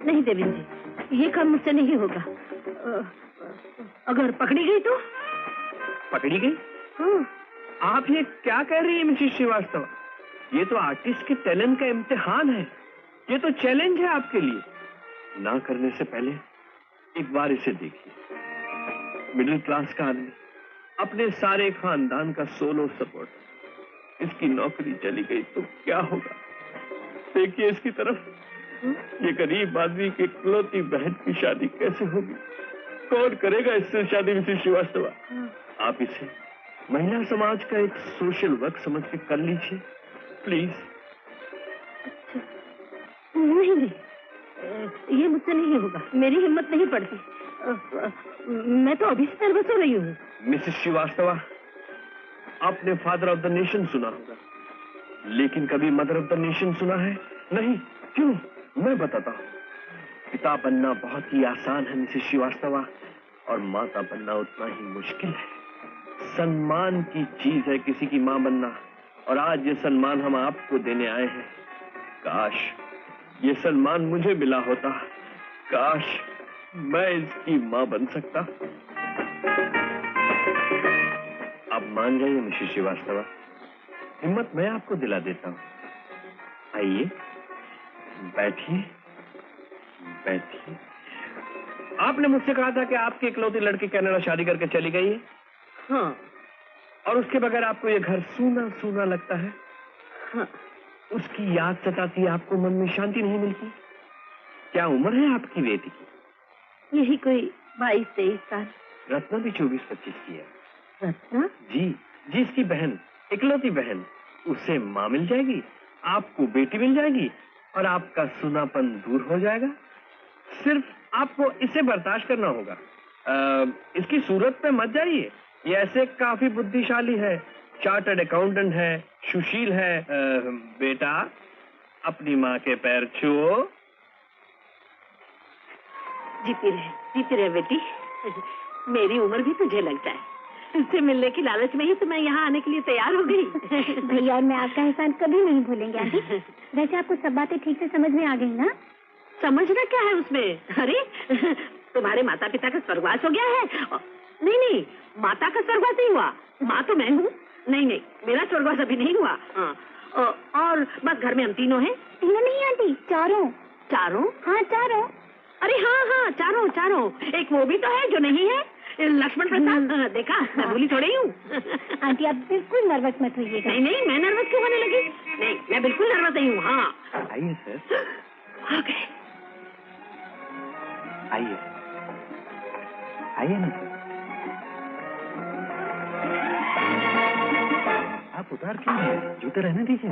नहीं देवेंद्र जी, ये काम मुझसे नहीं होगा। अगर पकड़ी गई तो? पकड़ी गई? हाँ। आप ये क्या कह रही है मिसेस श्रीवास्तव? ये तो आर्टिस्ट के टैलेंट का इम्तिहान है, ये तो चैलेंज है आपके लिए। ना करने से पहले एक बार इसे देखिए। मिडिल क्लास का आदमी, अपने सारे खानदान का सोलो सपोर्ट, इसकी नौकरी चली गई तो क्या होगा? देखिए इसकी तरफ, ये गरीब आदमी की इकलौती बहन की शादी कैसे होगी? कौन करेगा इससे शादी मिसेस श्रीवास्तव? आप इसे महिला समाज का एक सोशल वर्क समझ के कर लीजिए प्लीज। नहीं नहीं, ये मुझसे नहीं होगा, मेरी हिम्मत नहीं पड़ती। मैं तो अभी से नर्वस हो रही हूँ। मिसेस श्रीवास्तव, आपने फादर ऑफ द नेशन सुना होगा, लेकिन कभी मदर ऑफ द नेशन सुना है? नहीं। क्यों? मैं बताता हूँ। पिता बनना बहुत ही आसान है मिसेस श्रीवास्तव, और माता बनना उतना ही मुश्किल है। सम्मान की चीज है किसी की मां बनना, और आज ये सम्मान हम आपको देने आए हैं। काश ये सम्मान मुझे मिला होता, काश मैं इसकी मां बन सकता। आप मान जाइए मिसेस श्रीवास्तव, हिम्मत मैं आपको दिला देता हूँ। आइए बैठिए बैठिए। आपने मुझसे कहा था कि आपकी इकलौती लड़की कनाडा शादी करके चली गई है। हाँ। और उसके बगैर आपको ये घर सूना सूना लगता है। हाँ। उसकी याद सताती है, आपको मन में शांति नहीं मिलती। क्या उम्र है आपकी बेटी की? यही कोई 22-23 साल। रत्ना भी 24-25 की है। रत्ना? जी, जिसकी बहन, इकलौती बहन, उसे माँ मिल जाएगी, आपको बेटी मिल जाएगी, और आपका सूनापन दूर हो जाएगा। सिर्फ आपको इसे बर्दाश्त करना होगा। इसकी सूरत पे मत जाइए, ये ऐसे काफी बुद्धिशाली है, चार्टर्ड अकाउंटेंट है, सुशील है। बेटा अपनी माँ के पैर छुओ। जीती रहे बेटी। मेरी उम्र भी तुझे लग जाए, इससे मिलने की लालच में ही तो मैं यहाँ आने के लिए तैयार हो गई। भैया और मैं आपका एहसान कभी नहीं भूलेंगे आंटी। वैसे आपको सब बातें ठीक से समझ में आ गई ना? समझना क्या है उसमें? अरे तुम्हारे माता पिता का स्वर्गवास हो गया है। नहीं नहीं, माता का स्वर्गवास नहीं हुआ, माँ तो मैं हूँ। नहीं नहीं, मेरा स्वर्गवास अभी नहीं हुआ। और बस घर में हम तीनों हैं। तीनों नहीं आंटी, चारों। चारों? हाँ चारों। अरे हाँ, चारों। एक वो भी तो है जो नहीं है, लक्ष्मण प्रसाद। देखा, मैं भूली थोड़ी हूँ। आंटी आप बिल्कुल नर्वस मत होइएगा। नहीं, मैं नर्वस क्यों होने लगी? नहीं, मैं बिल्कुल नर्वस नहीं हूँ। हाँ आइए सर। आ गए। आइए ना। आप उतार क्यों रहे हैं? जूते रहने दीजिए।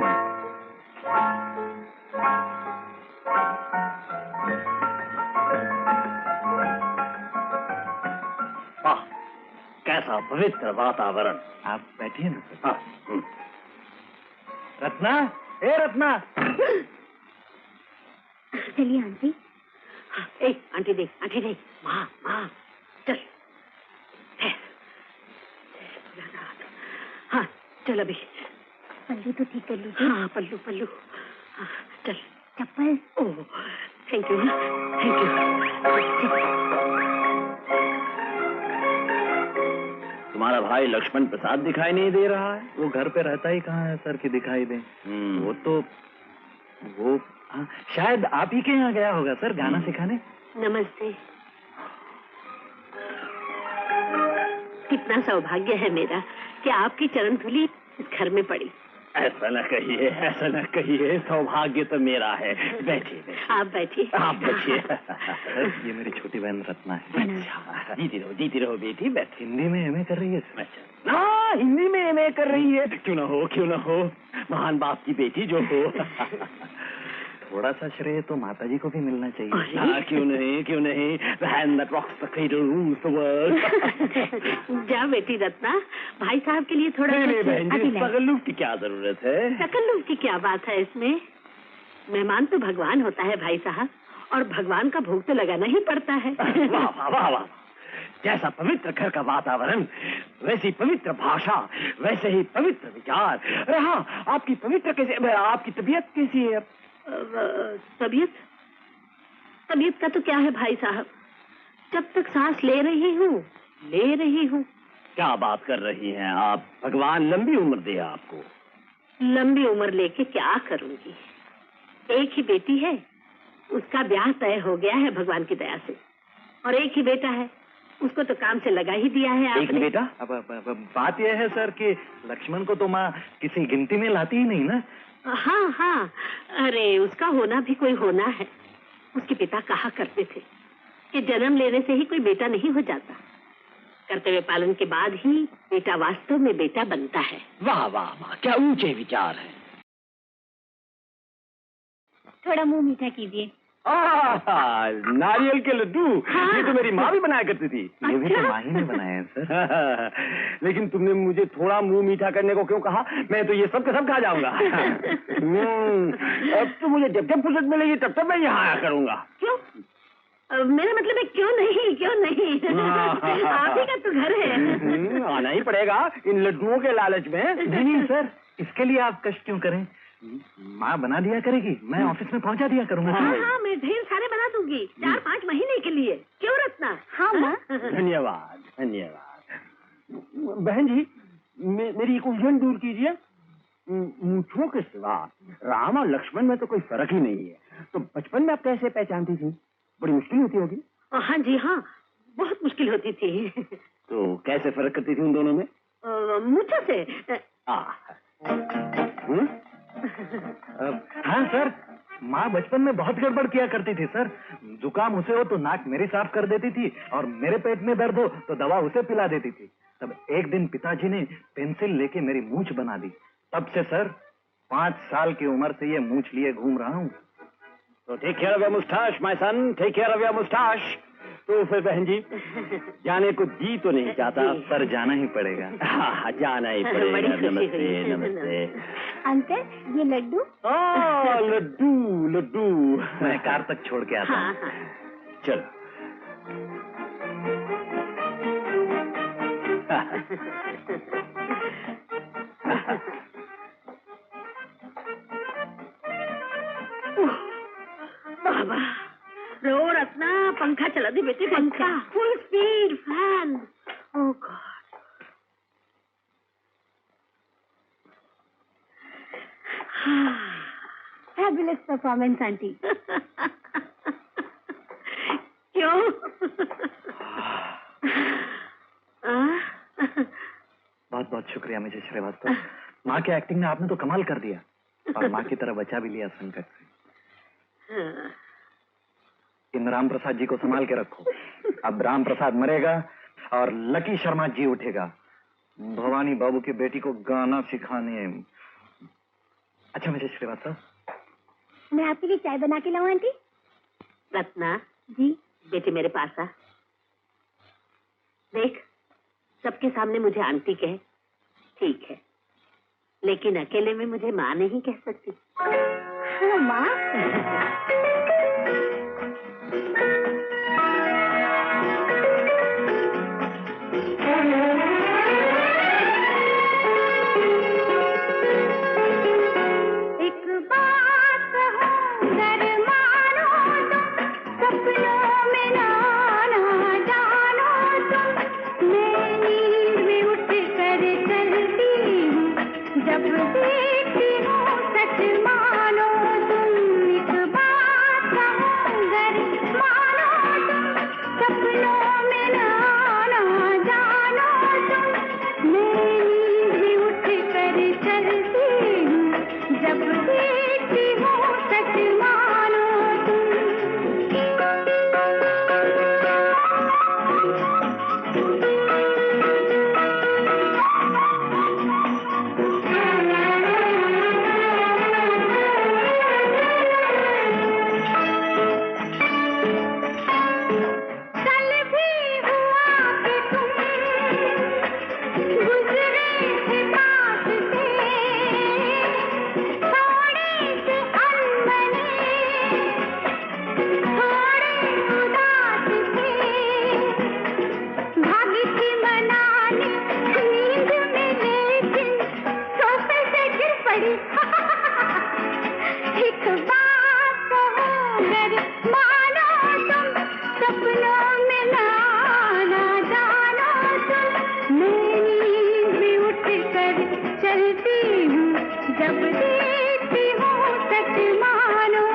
वाह, कैसा पवित्र वातावरण। आप बैठिए ना सर। हाँ। रत्ना, ए रत्ना। चलिए आंटी। आंटी देख, माँ, चल। हाँ चल अभी। पल्लू तो ठीक कर लीजिए। हाँ पल्लू। हाँ, चल। चप्पल। Oh thank you. तुम्हारा भाई लक्ष्मण प्रसाद दिखाई नहीं दे रहा है? वो घर पे रहता ही कहाँ है सर कि दिखाई दे। वो हाँ, शायद आप ही के यहाँ गया होगा सर गाना सिखाने। नमस्ते। कितना सौभाग्य है मेरा कि आपकी चरण धूलि इस घर में पड़ी। ऐसा न कहिए, सौभाग्य तो मेरा है। बैठिए। आप बैठिए। सर ये मेरी छोटी बहन रत्ना है। अच्छा, जीती रहो बेटी। बैठ। हिंदी में एमए कर रही है सर। अच्छा, हाँ हिंदी में एमए कर रही है। क्यों ना हो, महान बाप की बेटी जो हो। थोड़ा सा श्रेय तो माताजी को भी मिलना चाहिए। हाँ, क्यों नहीं। The hand that rocks the cradle rules the world। जा बेटी रत्ना, भाई साहब के लिए थोड़ा तकल्लुफ की क्या जरूरत है? तकल्लुफ की क्या बात है इसमें? मेहमान तो भगवान होता है भाई साहब, और भगवान का भोग तो लगाना ही पड़ता है। वाह। जैसा पवित्र घर का वातावरण, वैसी पवित्र भाषा, वैसे ही पवित्र विचार। अरे हाँ, आपकी तबीयत कैसी है? तबीयत का तो क्या है भाई साहब, जब तक सांस ले रही हूँ। क्या बात कर रही हैं आप? भगवान लंबी उम्र दे आपको। लंबी उम्र लेके क्या करूंगी? एक ही बेटी है, उसका ब्याह तय हो गया है भगवान की दया से, और एक ही बेटा है, उसको तो काम से लगा ही दिया है आपने। एक बेटा? अब बात यह है सर कि लक्ष्मण को तो माँ किसी गिनती में लाती ही नहीं ना। हाँ हाँ, अरे उसका होना भी कोई होना है। उसके पिता कहा करते थे कि जन्म लेने से ही कोई बेटा नहीं हो जाता, कर्तव्य पालन के बाद ही बेटा वास्तव में बेटा बनता है। वाह वाह वाह, क्या ऊंचे विचार हैं। थोड़ा मुंह मीठा कीजिए। नारियल के लड्डू, ये तो मेरी माँ भी बनाया करती थी। ये भी तो माँ ही ने बनाए हैं सर। लेकिन तुमने मुझे थोड़ा मुंह मीठा करने को क्यों कहा? मैं तो ये सब के सब खा जाऊंगा। अब तो मुझे जब जब फुर्सत मिलेगी तब तब मैं यहाँ आया करूंगा। क्यों? मेरा मतलब है क्यों नहीं? आप ही का तो घर है। आना ही पड़ेगा इन लड्डुओं के लालच में। नहीं सर, इसके लिए आप कष्ट क्यों करें? माँ बना दिया करेगी, मैं ऑफिस में पहुंचा दिया करूंगा। हाँ, मैं ढेर सारे बना दूंगी, 4-5 महीने के लिए। क्यों रत्ना? हाँ माँ। धन्यवाद धन्यवाद। बहन जी, मेरी एक उलझन दूर कीजिए। मूंछों के सिवा राम और लक्ष्मण में तो कोई फर्क ही नहीं है, तो बचपन में आप कैसे पहचानती थी? बड़ी मुश्किल होती होगी। हाँ जी हाँ, बहुत मुश्किल होती थी। तो कैसे फर्क करती थी उन दोनों में? मूंछों से। हाँ सर, माँ बचपन में बहुत गड़बड़ किया करती थी सर। जुकाम उसे हो तो नाक मेरी साफ कर देती थी, और मेरे पेट में दर्द हो तो दवा उसे पिला देती थी। तब एक दिन पिताजी ने पेंसिल लेके मेरी मूंछ बना दी। तब से सर 5 साल की उम्र से ये मूंछ लिए घूम रहा हूँ। तो take care of your moustache my son, take care of your moustache. तो फिर बहन जी, जाने को जी तो नहीं चाहता, पर जाना ही पड़ेगा। हाँ, जाना ही पड़ेगा। बड़ी खुशी नमस्ते हुई। नमस्ते। अंकल, ये लड्डू। लड्डू लड्डू। मैं कार तक छोड़ के आता हाँ हूँ। हाँ। चलो। बाबा, रो रत्ना, पंखा चला दी बेटी, पंखा फुल स्पीड फैन। ओह गॉड। Fabulous performance aunty. क्यों? बहुत बहुत शुक्रिया मिसेस श्रीवास्तव। माँ के एक्टिंग में आपने तो कमाल कर दिया, और माँ की तरह बचा भी लिया संकट से। इन राम प्रसाद जी को संभाल के रखो। अब राम प्रसाद मरेगा और लकी शर्मा जी उठेगा, भवानी बाबू की बेटी को गाना सिखाने। अच्छा मिसेस श्रीवास्तव, मैं आपके लिए चाय बना के लाऊं आंटी? रत्ना जी। बेटी मेरे पास आ। देख, सबके सामने मुझे आंटी कहे, ठीक है, लेकिन अकेले में मुझे माँ नहीं कह सकती। हाँ माँ। देती हूँ सच मानो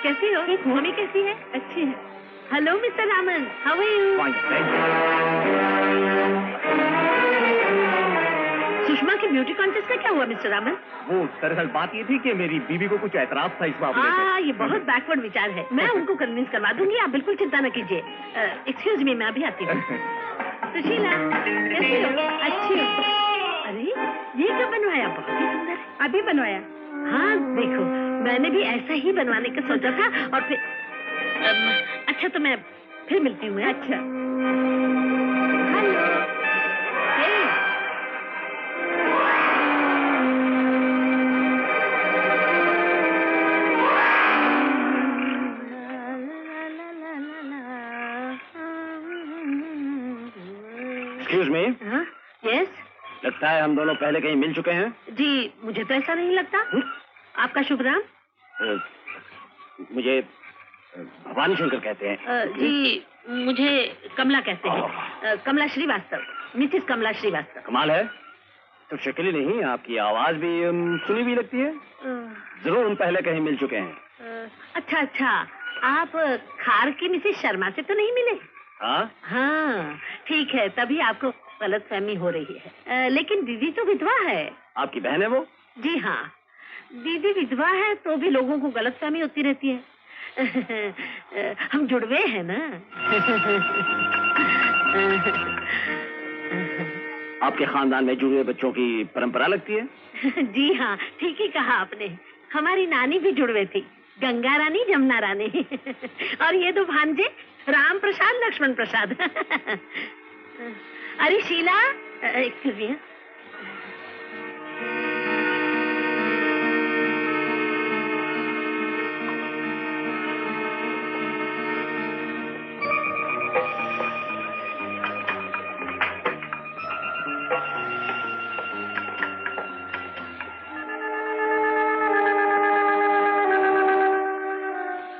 कैसी हो? मम्मी कैसी है? अच्छी है। Hello mister Raman, how are you? Sushma के ब्यूटी कॉन्टेस्ट का क्या हुआ मिस्टर रामन? वो दरअसल बात ये थी कि मेरी बीवी को कुछ ऐतराज था इस मामले में। ये बहुत बैकवर्ड विचार है। मैं उनको कन्विंस करवा दूंगी, आप बिल्कुल चिंता न कीजिए। एक्सक्यूज मी, मैं अभी आती हूँ। सुशीला कैसी हो? अच्छी हो। अरे ये क्या बनवाया? बहुत ही सुंदर है। अभी बनवाया? हाँ देखो, मैंने भी ऐसा ही बनवाने का सोचा था और फिर अच्छा तो मैं फिर मिलती हूँ। अच्छा एक्सक्यूज मी। यस, लगता है हम दोनों पहले कहीं मिल चुके हैं। जी मुझे तो ऐसा नहीं लगता। आपका शुभ नाम? मुझे भवानी शंकर कहते हैं। जी मुझे कमला कहते हैं। कमला श्रीवास्तव, मिसेस कमला श्रीवास्तव। कमाल है, तो शक्ल ही नहीं, आपकी आवाज भी सुनी भी लगती है। जरूर हम पहले कहीं मिल चुके हैं। अच्छा अच्छा, आप खार की मिसेस शर्मा से तो नहीं मिले? हाँ ठीक है, तभी आपको गलतफहमी हो रही है। लेकिन दीदी तो विधवा है। आपकी बहन है वो? जी हाँ, दीदी विधवा है तो भी लोगों को गलतफहमी होती रहती है। हम जुड़वे हैं ना। आपके खानदान में जुड़वे बच्चों की परंपरा लगती है? जी हाँ, ठीक ही कहा आपने। हमारी नानी भी जुड़वे थी, गंगा रानी, जमुना रानी। और ये दो भांजे, राम प्रसाद, लक्ष्मण प्रसाद। अरे शीला, एक्सक्यूज मी।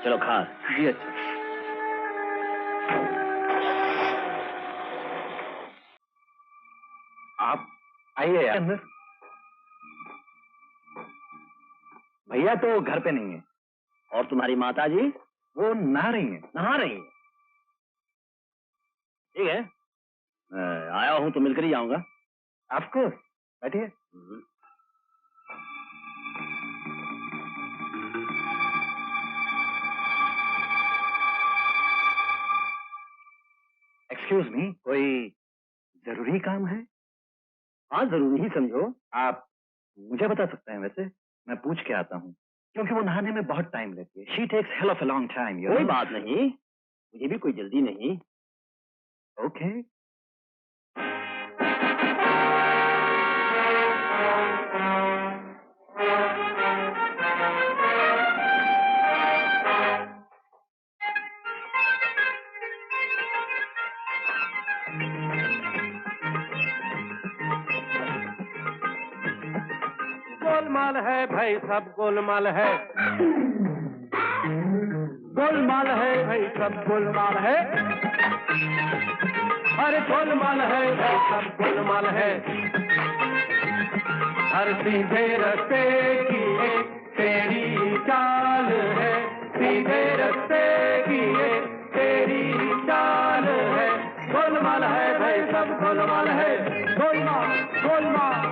चलो खार। जी अच्छा। आप आइए यार अंदर। भैया तो घर पे नहीं है। और तुम्हारी माता जी? वो नहा रही है। नहा रही है? ठीक है, आया हूं तो मिलकर ही जाऊंगा। ऑफकोर्स, बैठिए। एक्सक्यूज मी, कोई जरूरी काम है? हाँ जरूरी ही समझो। आप मुझे बता सकते हैं? वैसे मैं पूछ के आता हूँ, क्योंकि वो नहाने में बहुत टाइम लेती है। She takes hell of a long time. कोई बात नहीं, मुझे भी कोई जल्दी नहीं। ओके। गोलमाल है भाई, सब गोलमाल है। गोलमाल है भाई, सब गोलमाल है। अरे गोलमाल है भाई, सब गोलमाल है। हर सीधे रास्ते की एक तेरी चाल है, सीधे रास्ते की एक तेरी चाल है। गोलमाल है भाई, सब गोलमाल है। गोलमाल गोलमाल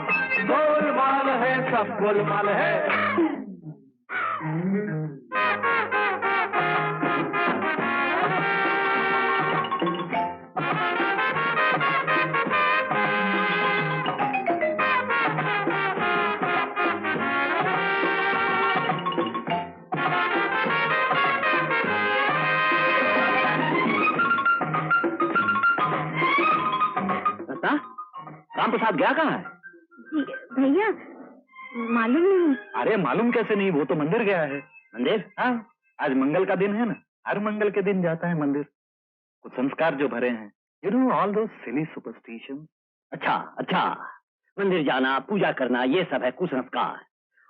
गोलमाल है, सब गोलमाल है। राम प्रसाद गया कहाँ है? जी, भैया मालूम नहीं। अरे मालूम कैसे नहीं, वो तो मंदिर गया है। मंदिर? हाँ, आज मंगल का दिन है ना, हर मंगल के दिन जाता है मंदिर। कुछ संस्कार जो भरे हैं, यू नो ऑल दो सिली सुपरस्टिशन। अच्छा अच्छा, मंदिर जाना, पूजा करना, ये सब है कुसंस्कार।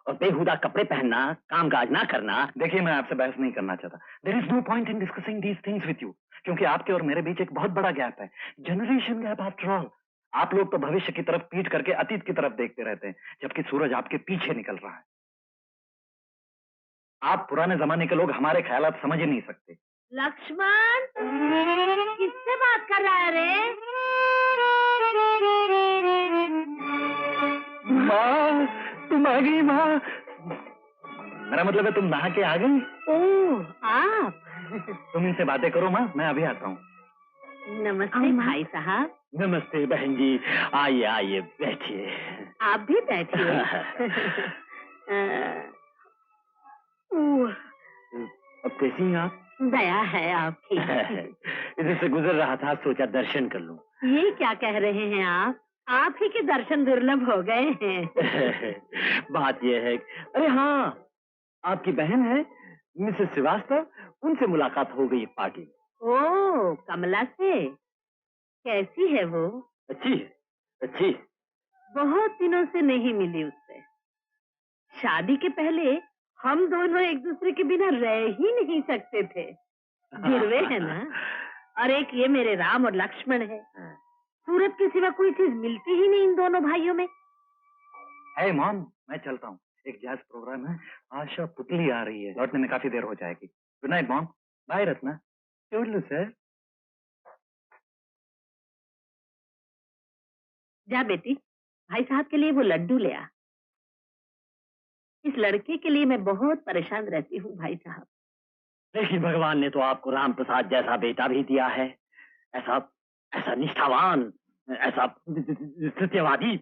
और बेहुदा कपड़े पहनना, कामकाज ना करना। देखिए, मैं आपसे बहस नहीं करना चाहता। There is no point in discussing these things with you, क्योंकि आपके और मेरे बीच एक बहुत बड़ा गैप है, जनरेशन गैप आफ्टर ऑल। आप लोग तो भविष्य की तरफ पीठ करके अतीत की तरफ देखते रहते हैं, जबकि सूरज आपके पीछे निकल रहा है। आप पुराने जमाने के लोग हमारे ख्यालात समझ ही नहीं सकते। लक्ष्मण, किससे बात कर रहा है रे? माँ, तुम आ गई माँ। मेरा मतलब है तुम नहा के आ गई। ओह, आप। तुम इनसे बातें करो माँ, मैं अभी आता हूँ। नमस्ते भाई साहब। नमस्ते बहन जी, आइए आइए बैठिए। आप भी बैठिए। ओह, अब कैसी हैं आप? दया है आपकी। इधर से गुजर रहा था, सोचा दर्शन कर लूं। ये क्या कह रहे हैं आप ही के दर्शन दुर्लभ हो गए हैं। बात यह है, अरे हाँ, आपकी बहन है मिसेस श्रीवास्तव, उनसे मुलाकात हो गई पार्टी में। ओह, कमला से? कैसी है वो? अच्छी अच्छी। बहुत दिनों से नहीं मिली उससे। शादी के पहले हम दोनों एक दूसरे के बिना रह ही नहीं सकते थे। जुड़वे है ना। और एक ये मेरे राम और लक्ष्मण है। सूरत के सिवा कोई चीज मिलती ही नहीं इन दोनों भाइयों में। हे मॉम, मैं चलता हूँ, एक जैज प्रोग्राम है, आशा पुतली आ रही है, लौटने में काफी देर हो जाएगी। Good night mom. Bye Ratna. Toodle-oo sir. जा बेटी, भाई साहब के लिए वो लड्डू ले आ। इस लड़के के लिए मैं बहुत परेशान रहती हूँ भाई साहब। लेकिन भगवान ने तो आपको राम प्रसाद जैसा बेटा भी दिया है, ऐसा ऐसा निष्ठावान, ऐसा सत्यवादी,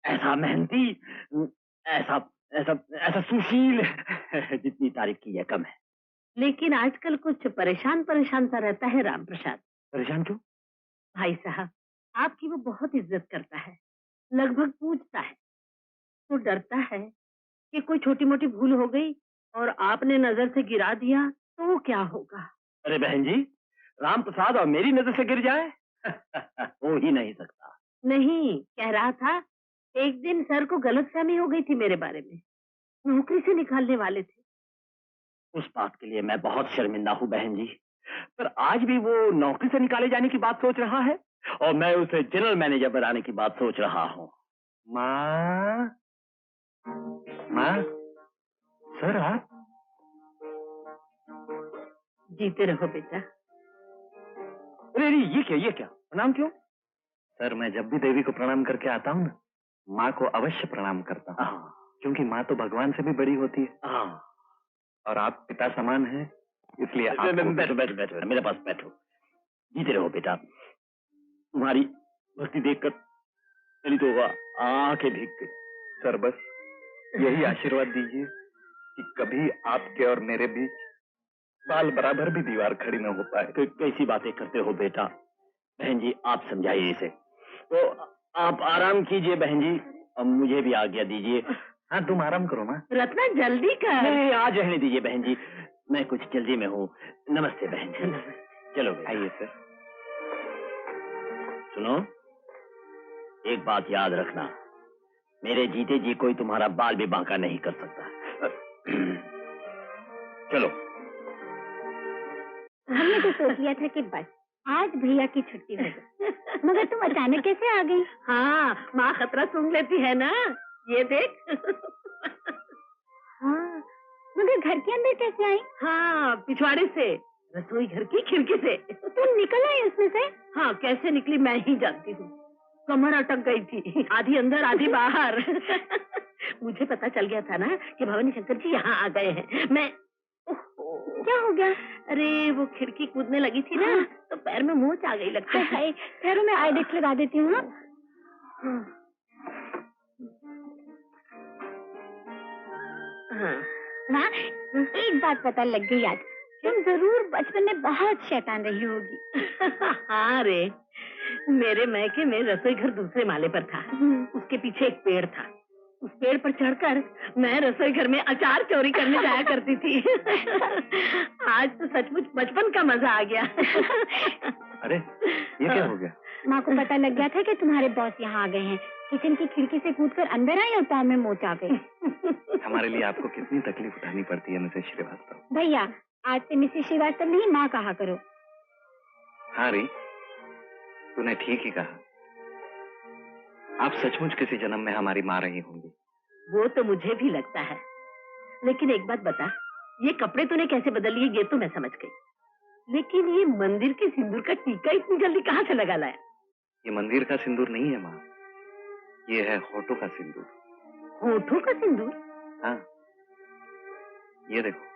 ऐसा मेहनती, ऐसा ऐसा ऐसा सुशील। जितनी तारीफ की है कम है। लेकिन आजकल कुछ परेशान परेशान सा रहता है राम प्रसाद। परेशान क्यों? भाई साहब, आपकी वो बहुत इज्जत करता है, लगभग पूछता है, तो डरता है कि कोई छोटी मोटी भूल हो गई और आपने नजर से गिरा दिया तो क्या होगा। अरे बहन जी, राम प्रसाद और मेरी नजर से गिर जाए? हो ही नहीं सकता। नहीं, कह रहा था एक दिन सर को गलतफहमी हो गई थी मेरे बारे में, नौकरी से निकालने वाले थे। उस बात के लिए मैं बहुत शर्मिंदा हूँ बहन जी, पर आज भी वो नौकरी से निकाले जाने की बात सोच रहा है और मैं उसे जनरल मैनेजर बनाने की बात सोच रहा हूँ। माँ, माँ, सर आप? जीते रहो बेटा। अरे ये क्या प्रणाम क्यों? सर, मैं जब भी देवी को प्रणाम करके आता हूँ ना, माँ को अवश्य प्रणाम करता हूँ, क्योंकि माँ तो भगवान से भी बड़ी होती है। और आप पिता समान हैं, इसलिए बैठो बैठो बैठो, मेरे पास बैठो। जीते रहो बेटा, तुम्हारी भक्ति देखकर मेरी तो आंखें भीग गई। सर, बस यही आशीर्वाद दीजिए कि कभी आपके और मेरे बीच बाल बराबर भी दीवार खड़ी न हो पाए। तो कैसी बातें करते हो बेटा? बहन जी, आप समझाइए इसे। तो आप आराम कीजिए बहन जी, अब मुझे भी आज्ञा दीजिए। हाँ, तुम आराम करो माँ। रत्ना, जल्दी कर। नहीं, आज रहने दीजिए बहन जी, मैं कुछ जल्दी में हूँ। नमस्ते बहन जी। चलो आइए सर। सुनो, एक बात याद रखना, मेरे जीते जी कोई तुम्हारा बाल भी बांका नहीं कर सकता। चलो। हमने तो सोच लिया था कि बस आज भैया की छुट्टी हो गई, मगर तुम अचानक कैसे आ गई? हाँ, माँ खतरा सूंघ लेती है ना, ये देख। हाँ, मगर घर के अंदर कैसे आई? हाँ, पिछवाड़े से, रसोई घर की खिड़की से। तुम निकल आई उसमें से? हाँ, कैसे निकली मैं ही जानती हूँ। कमर अटक गई थी, आधी अंदर आधी बाहर। मुझे पता चल गया था ना कि भवानी शंकर जी यहाँ आ गए हैं। मैं क्या हो गया? अरे वो खिड़की कूदने लगी थी ना, तो पैर में मोच आ गई लगता है। पैरों में आइडेक्स लगा देती हूँ। हाँ। माँ, एक बात पता लग गई आज, तुम जरूर बचपन में बहुत शैतान रही होगी। हाँ रे, मेरे मैके में रसोई घर दूसरे माले पर था। उसके पीछे एक पेड़ था। उस पेड़ पर चढ़कर मैं रसोई घर में अचार चोरी करने जाया करती थी। आज तो सचमुच बचपन का मजा आ गया। अरे ये क्या हो गया? माँ को पता लग गया था कि तुम्हारे बॉस यहाँ आ गए हैं। किचन की खिड़की से कूदकर अंदर आई और पाँव में मोच आ गई। हमारे लिए आपको कितनी तकलीफ उठानी पड़ती है मिसेस श्रीवास्तव। भैया, आज से मिसेस श्रीवास्तव नहीं माँ कहा करो। हाँ री, तूने ठीक ही कहा। आप सचमुच किसी जन्म में हमारी माँ रही होंगी। वो तो मुझे भी लगता है, लेकिन एक बात बता, ये कपड़े तूने कैसे बदल लिए ये तो मैं समझ गई, लेकिन ये मंदिर के सिंदूर का टीका इतनी जल्दी कहाँ से लगा लाया? ये मंदिर का सिंदूर नहीं है माँ, ये है होठों का सिंदूर। होठों का सिंदूर? हाँ, ये देखो।